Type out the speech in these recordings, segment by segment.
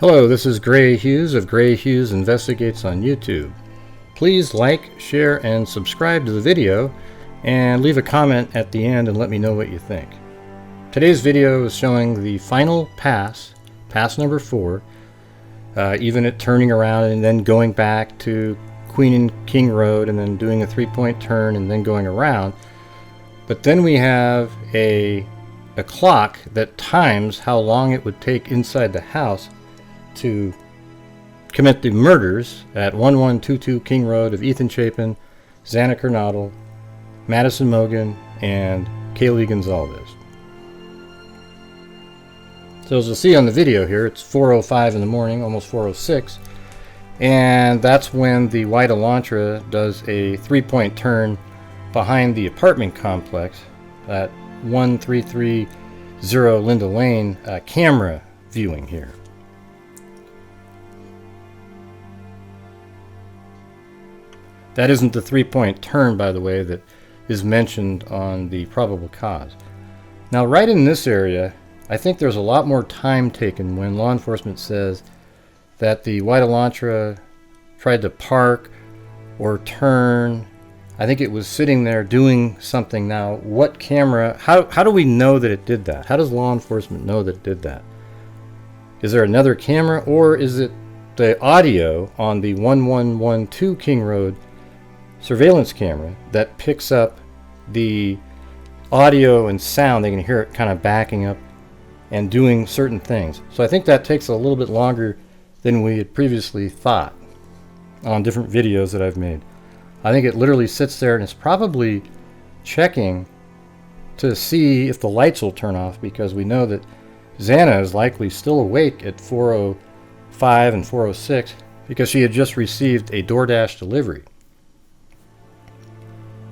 Hello, this is Grant Hughes of Grant Hughes Investigates on YouTube. Please like, share, and subscribe to the video, and leave a comment at the end and let me know what you think. Today's video is showing the final pass number 4, even it turning around and then going back to Queen and King Road and then doing a 3-point turn and then going around. But then we have a clock that times how long it would take inside the house to commit the murders at 1122 King Road of Ethan Chapin, Xana Kernodle, Maddison Mogen, and Kaylee Goncalves. So as you'll see on the video here, it's 4:05 in the morning, almost 4:06, and that's when the white Elantra does a 3-point turn behind the apartment complex at 1330 Linda Lane, camera viewing here. That isn't the 3-point turn, by the way, that is mentioned on the probable cause. Now, right in this area, I think there's a lot more time taken when law enforcement says that the white Elantra tried to park or turn. I think it was sitting there doing something. Now, what camera, how do we know that it did that? How does law enforcement know that it did that? Is there another camera, or is it the audio on the 1112 King Road surveillance camera that picks up the audio and sound? They can hear it kind of backing up and doing certain things. So I think that takes a little bit longer than we had previously thought on different videos that I've made. I think it literally sits there and it's probably checking to see if the lights will turn off, because we know that Xana is likely still awake at 4:05 and 4:06 because she had just received a DoorDash delivery.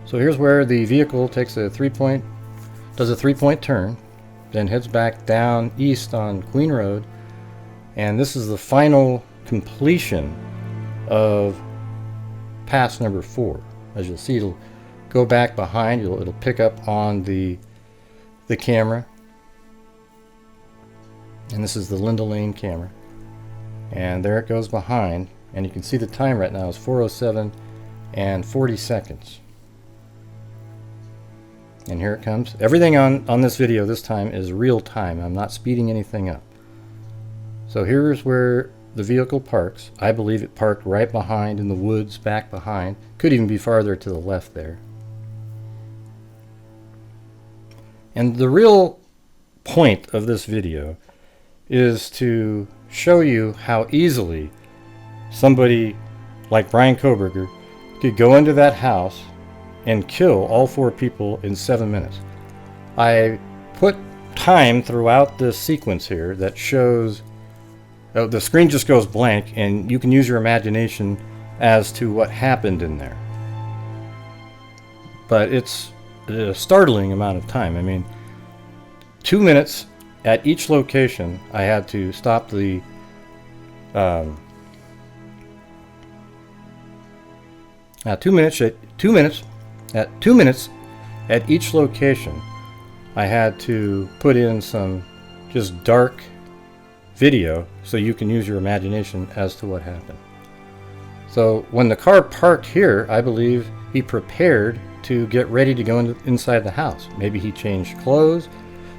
So here's where the vehicle takes a does a 3-point turn, then heads back down east on Queen Road, and this is the final completion of pass number 4. As you'll see, it'll go back behind, it'll pick up on the camera, and this is the Linda Lane camera, and there it goes behind, and you can see the time right now is 4:07 and 40 seconds. And here it comes. Everything on this video this time is real time. I'm not speeding anything up. So here's where the vehicle parks. I believe it parked right behind in the woods, back behind. Could even be farther to the left there. And the real point of this video is to show you how easily somebody like Bryan Kohberger could go into that house and kill all 4 people in 7 minutes. I put time throughout this sequence here that shows the screen just goes blank, and you can use your imagination as to what happened in there. But it's a startling amount of time. I mean, 2 minutes at each location. I had to stop the 2 minutes at each location. I had to put in some just dark video so you can use your imagination as to what happened. So when the car parked here, I believe he prepared to get ready to go inside the house. Maybe he changed clothes,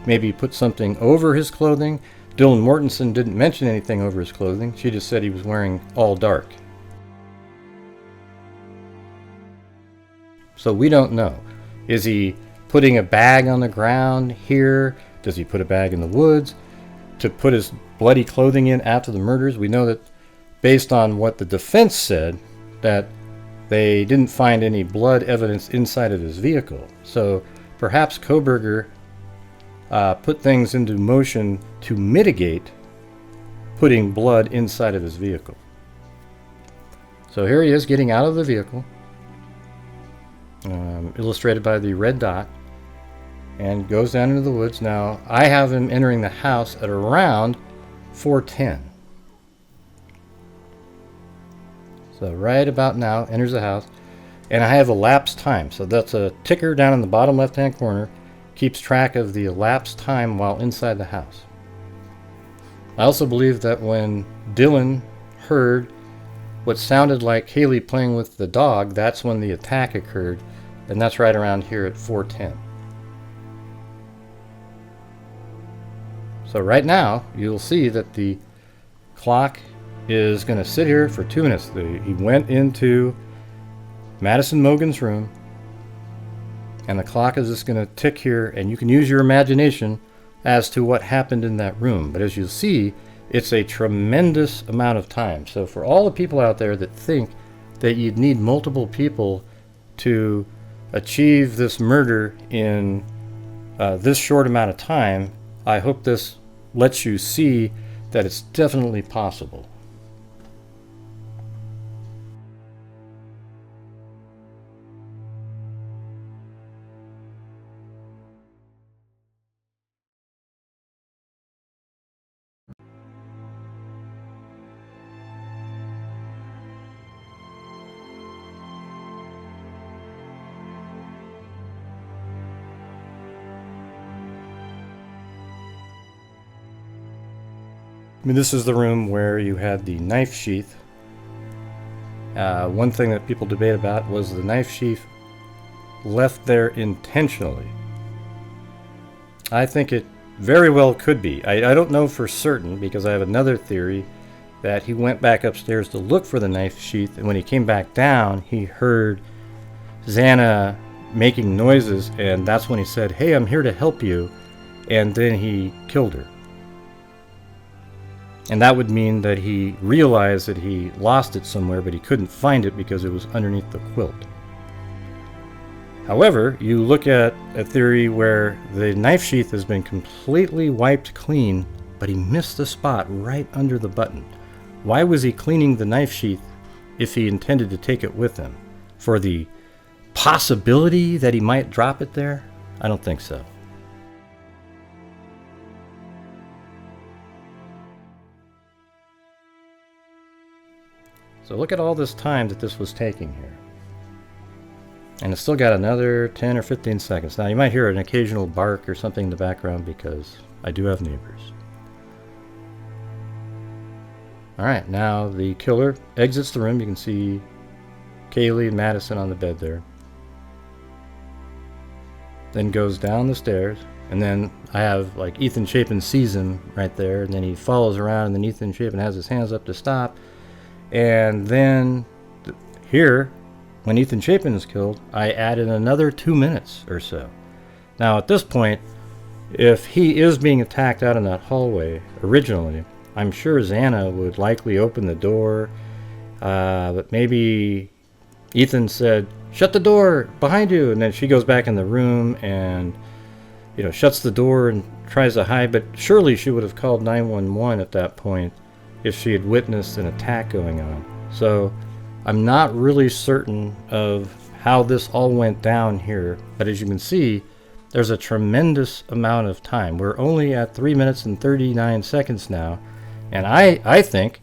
maybe he put something over his clothing. Dylan Mortensen didn't mention anything over his clothing. She just said he was wearing all dark. So we don't know. Is he putting a bag on the ground here? Does he put a bag in the woods to put his bloody clothing in after the murders? We know that based on what the defense said, that they didn't find any blood evidence inside of his vehicle. So perhaps Kohberger put things into motion to mitigate putting blood inside of his vehicle. So here he is getting out of the vehicle, illustrated by the red dot, and goes down into the woods. Now I have him entering the house at around 4:10. So right about now enters the house, and I have elapsed time. So that's a ticker down in the bottom left hand corner, keeps track of the elapsed time while inside the house. I also believe that when Dylan heard what sounded like Kaylee playing with the dog, that's when the attack occurred, and that's right around here at 4:10. So right now, you'll see that the clock is going to sit here for 2 minutes. He went into Maddison Mogen's room, and the clock is just going to tick here, and you can use your imagination as to what happened in that room. But as you'll see, it's a tremendous amount of time. So for all the people out there that think that you'd need multiple people to achieve this murder in this short amount of time, I hope this lets you see that it's definitely possible. I mean, this is the room where you had the knife sheath. One thing that people debate about was the knife sheath left there intentionally. I think it very well could be. I don't know for certain, because I have another theory that he went back upstairs to look for the knife sheath, and when he came back down, he heard Xana making noises, and that's when he said, "Hey, I'm here to help you," and then he killed her. And that would mean that he realized that he lost it somewhere, but he couldn't find it because it was underneath the quilt. However, you look at a theory where the knife sheath has been completely wiped clean, but he missed the spot right under the button. Why was he cleaning the knife sheath if he intended to take it with him? For the possibility that he might drop it there? I don't think so. So look at all this time that this was taking here. And it's still got another 10 or 15 seconds. Now you might hear an occasional bark or something in the background because I do have neighbors. Alright, now the killer exits the room. You can see Kaylee and Maddison on the bed there. Then goes down the stairs. And then I have like Ethan Chapin sees him right there. And then he follows around, and then Ethan Chapin has his hands up to stop. And then here, when Ethan Chapin is killed, I added another 2 minutes or so. Now at this point, if he is being attacked out in that hallway originally, I'm sure Xana would likely open the door, but maybe Ethan said, "Shut the door behind you," and then she goes back in the room and, you know, shuts the door and tries to hide, but surely she would have called 911 at that point if she had witnessed an attack going on. So I'm not really certain of how this all went down here, but as you can see, there's a tremendous amount of time. We're only at 3 minutes and 39 seconds now, and I think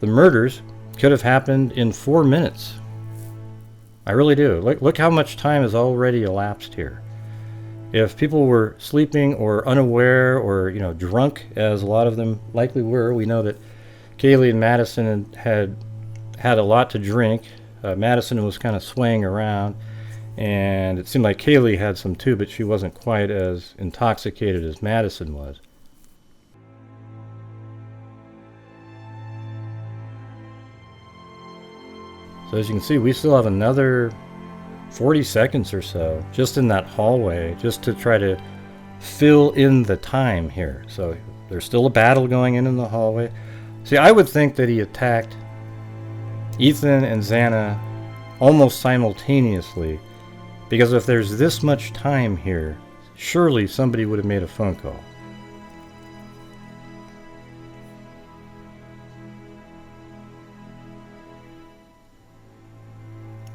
the murders could have happened in 4 minutes. I really do. Look how much time has already elapsed here. If people were sleeping or unaware or, you know, drunk, as a lot of them likely were, we know that Kaylee and Maddison had a lot to drink. Maddison was kind of swaying around, and it seemed like Kaylee had some too, but she wasn't quite as intoxicated as Maddison was. So as you can see, we still have another 40 seconds or so just in that hallway, just to try to fill in the time here. So there's still a battle going in the hallway. See, I would think that he attacked Ethan and Xana almost simultaneously, because if there's this much time here, surely somebody would have made a phone call.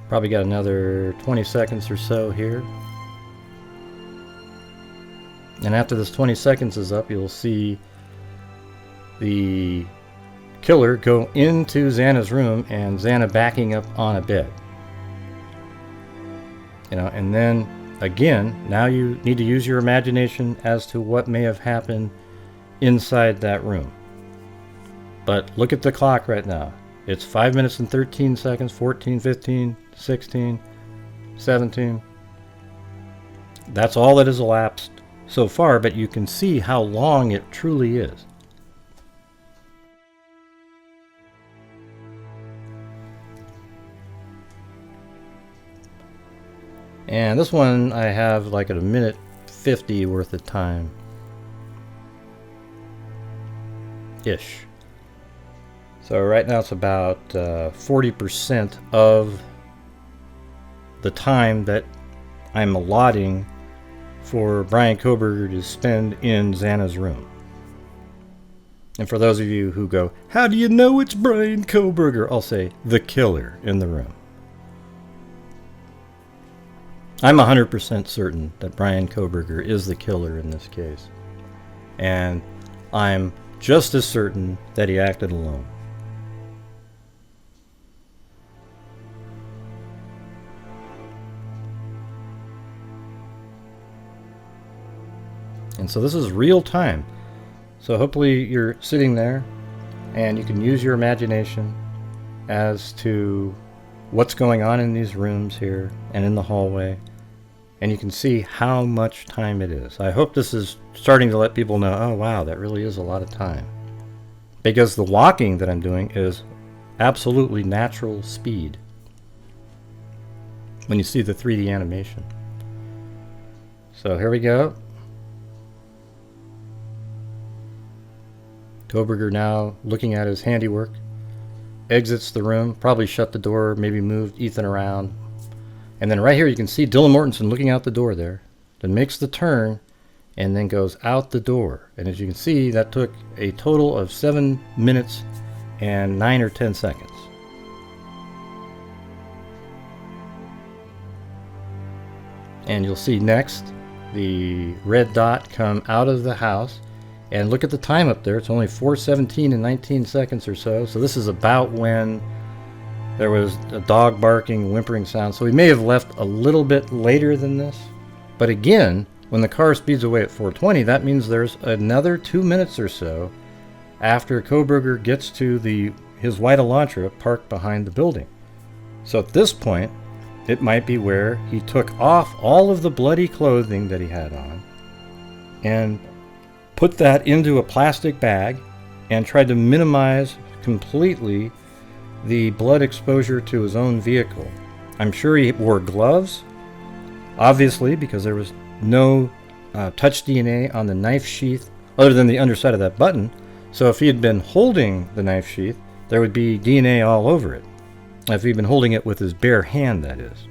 Probably got another 20 seconds or so here. And after this 20 seconds is up, you'll see the killer go into Xana's room and Xana backing up on a bed. You know, and then again, now you need to use your imagination as to what may have happened inside that room. But look at the clock right now. It's 5 minutes and 13 seconds, 14, 15, 16, 17. That's all that has elapsed so far, but you can see how long it truly is. And this one I have like at a minute 50 worth of time. Ish. So right now it's about 40% of the time that I'm allotting for Bryan Kohberger to spend in Xana's room. And for those of you who go, how do you know it's Bryan Kohberger? I'll say, the killer in the room. I'm 100% certain that Bryan Kohberger is the killer in this case. And I'm just as certain that he acted alone. And so this is real time. So hopefully you're sitting there and you can use your imagination as to what's going on in these rooms here and in the hallway. And you can see how much time it is. I hope this is starting to let people know, oh wow, that really is a lot of time. Because the walking that I'm doing is absolutely natural speed when you see the 3D animation. So here we go. Kohberger now looking at his handiwork, exits the room, probably shut the door, maybe moved Ethan around. And then right here you can see Dylan Mortensen looking out the door there, then makes the turn and then goes out the door. And as you can see, that took a total of 7 minutes and 9 or 10 seconds. And you'll see next the red dot come out of the house. And look at the time up there. It's only 4:17 and 19 seconds or so. So this is about when there was a dog barking, whimpering sound. So we may have left a little bit later than this. But again, when the car speeds away at 4:20, that means there's another 2 minutes or so after Kohberger gets to his white Elantra parked behind the building. So at this point, it might be where he took off all of the bloody clothing that he had on and put that into a plastic bag and tried to minimize completely the blood exposure to his own vehicle. I'm sure he wore gloves, obviously, because there was no touch DNA on the knife sheath other than the underside of that button. So if he had been holding the knife sheath, there would be DNA all over it. If he'd been holding it with his bare hand, that is.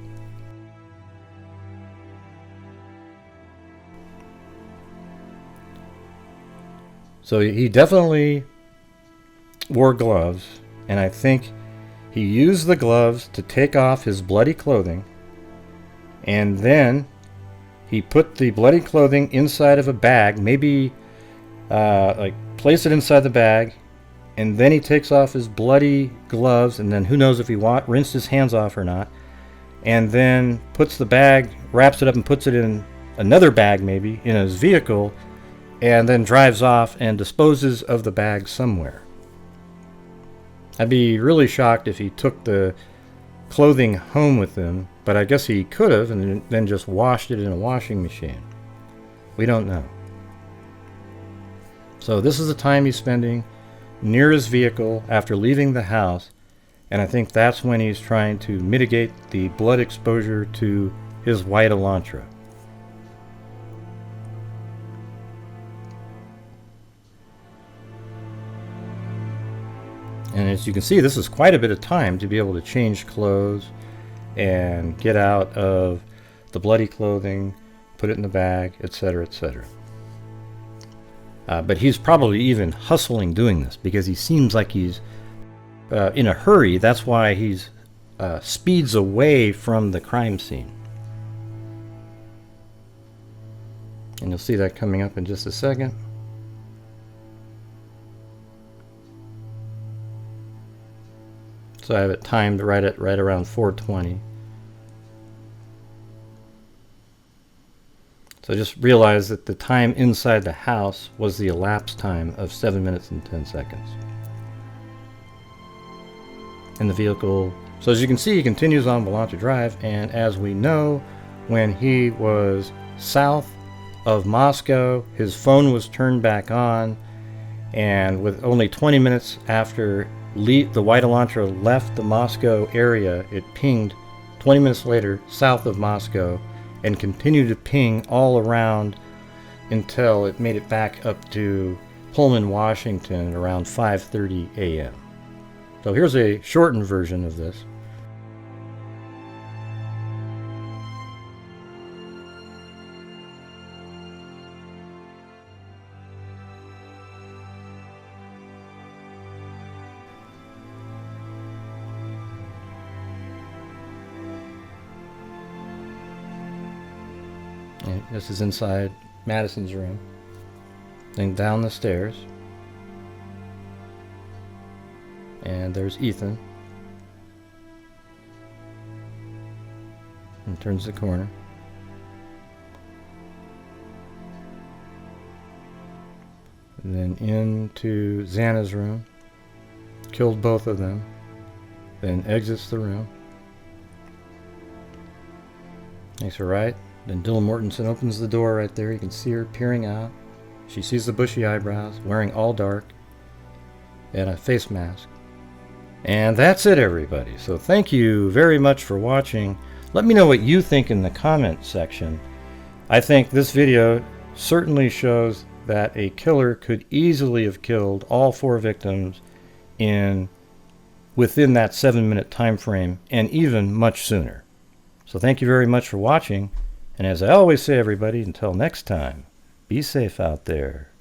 So he definitely wore gloves, and I think he used the gloves to take off his bloody clothing, and then he put the bloody clothing inside of a bag, maybe like place it inside the bag, and then he takes off his bloody gloves, and then who knows if he rinsed his hands off or not, and then puts the bag, wraps it up and puts it in another bag maybe in his vehicle, and then drives off and disposes of the bag somewhere. I'd be really shocked if he took the clothing home with him, but I guess he could have and then just washed it in a washing machine. We don't know. So this is the time he's spending near his vehicle after leaving the house, and I think that's when he's trying to mitigate the blood exposure to his white Elantra. And as you can see, this is quite a bit of time to be able to change clothes and get out of the bloody clothing, put it in the bag, etc., etc. But he's probably even hustling doing this because he seems like he's in a hurry. That's why he's speeds away from the crime scene. And you'll see that coming up in just a second. So I have it timed right around 4:20. So just realize that the time inside the house was the elapsed time of 7 minutes and 10 seconds. in the vehicle. So as you can see, he continues on Volante Drive, and as we know, when he was south of Moscow, his phone was turned back on, and with only 20 minutes after the White Elantra left the Moscow area, it pinged 20 minutes later south of Moscow and continued to ping all around until it made it back up to Pullman, Washington around 5:30 a.m. So here's a shortened version of this. And this is inside Maddison's room. Then down the stairs. And there's Ethan. And turns the corner. And then into Xana's room. Killed both of them. Then exits the room. Makes a right. Then Dylan Mortensen opens the door right there. You can see her peering out. She sees the bushy eyebrows, wearing all dark, and a face mask. And that's it, everybody. So thank you very much for watching. Let me know what you think in the comment section. I think this video certainly shows that a killer could easily have killed all 4 victims within that 7-minute time frame, and even much sooner. So thank you very much for watching. And as I always say, everybody, until next time, be safe out there.